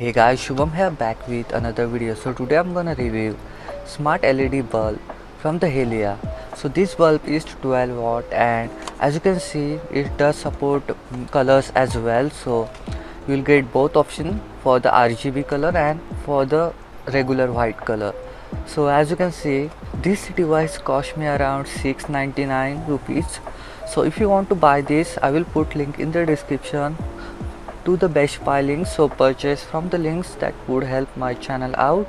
Hey guys, Shubham here back with another video. So today I'm gonna review smart LED bulb from the Helia. So this bulb is 12 watt and as you can see it does support colors as well. So you'll get both option for the RGB color and for the regular white color. So as you can see this device cost me around 699 rupees. So if you want to buy this, I will put link in the description to the Best Buy links, so purchase from the links that would help my channel out.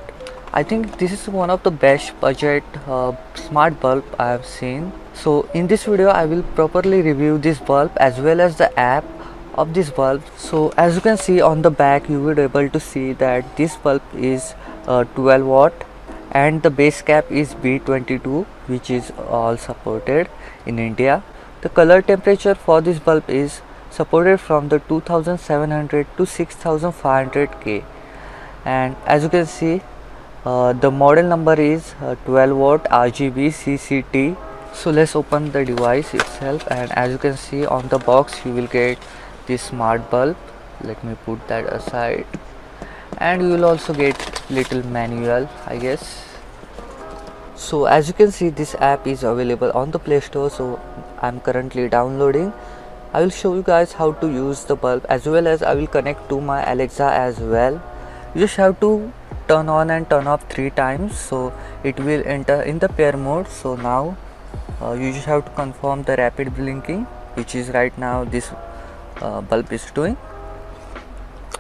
I think this is one of the best budget smart bulb I have seen. So in this video I will properly review this bulb as well as the app of this bulb. So as you can see on the back, you will be able to see that this bulb is 12 watt and the base cap is B22, which is all supported in India. The color temperature for this bulb is supported from the 2700 to 6500 K, and as you can see the model number is 12 watt RGB CCT. So let's open the device itself, and as you can see on the box you will get this smart bulb. Let me put that aside, and you will also get little manual, I guess. So as you can see this app is available on the Play Store, so I'm currently downloading. I will show you guys how to use the bulb as well as I will connect to my Alexa as well. You just have to turn on and turn off 3 times, so it will enter in the pair mode. So now you just have to confirm the rapid blinking, which is right now this bulb is doing.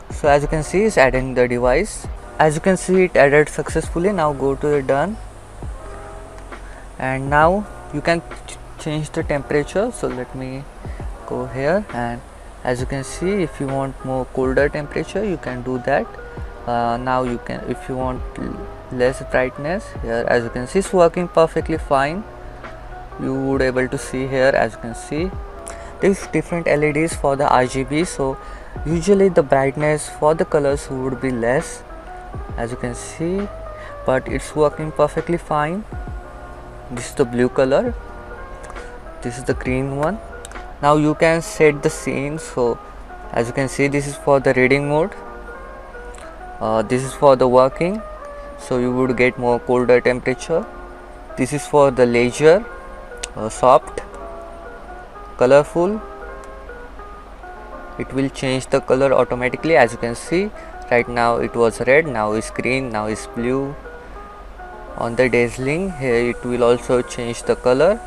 So as you can see it's adding the device. As you can see it added successfully. Now go to the done, and now you can change the temperature. So let me go here, and as you can see if you want more colder temperature you can do that. Now you can, if you want less brightness, here as you can see it's working perfectly fine. You would able to see here, as you can see there's different LEDs for the RGB, so usually the brightness for the colors would be less, as you can see, but it's working perfectly fine. This is the blue color, this is the green one. Now you can set the scene. So as you can see this is for the reading mode, this is for the working, so you would get more colder temperature. This is for the leisure, soft, colorful. It will change the color automatically. As you can see right now it was red, now it's green, now it's blue. On the dazzling, here it will also change the color.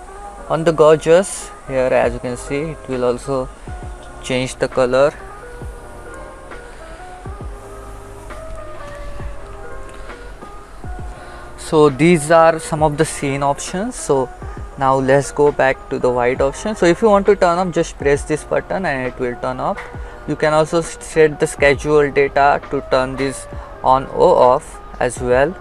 On the gorgeous, here as you can see it will also change the color. So these are some of the scene options. So now let's go back to the white option. So if you want to turn off, just press this button and it will turn off. You can also set the schedule data to turn this on or off as well.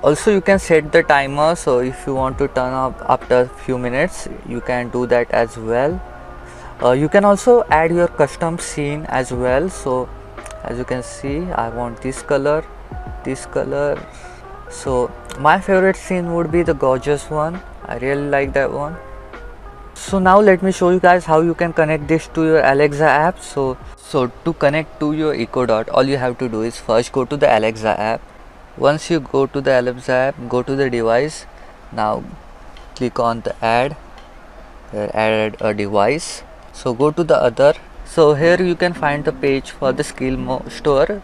Also you can set the timer, so if you want to turn off after a few minutes you can do that as well. You can also add your custom scene as well. So as you can see I want this color, this color. So my favorite scene would be the gorgeous one. I really like that one. So now let me show you guys how you can connect this to your Alexa app. So to connect to your Echo Dot, all you have to do is first go to the Alexa app. Once you go to the Alexa app, go to the device. Now click on the add a device. So go to the other. So here you can find the page for the skill store.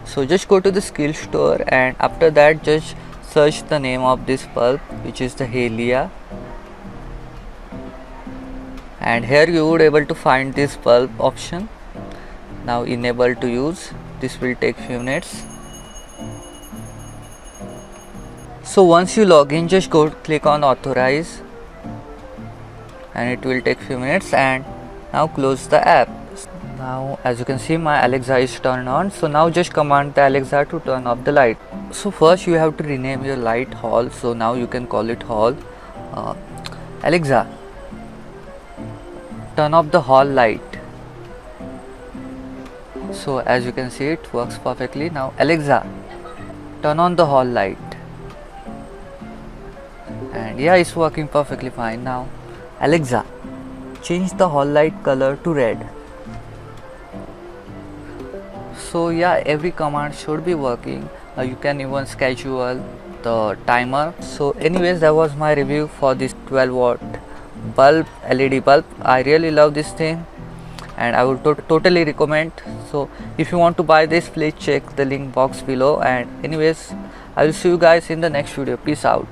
So just go to the skill store, and after that just search the name of this bulb, which is the Helia, and here you would able to find this bulb option. Now enable to use. This will take few minutes. So once you log in, just go click on authorize, and it will take few minutes, and now close the app. Now as you can see my Alexa is turned on. So now just command the Alexa to turn off the light. So first you have to rename your light hall. So now you can call it hall. Alexa, turn off the hall light. So as you can see it works perfectly. Now Alexa, turn on the hall light, and yeah, it's working perfectly fine. Now Alexa, change the hall light color to red. So yeah, every command should be working. You can even schedule the timer. So anyways, that was my review for this 12 watt bulb, LED bulb. I really love this thing and I would totally recommend. So if you want to buy this, please check the link box below. And anyways, I will see you guys in the next video. Peace out.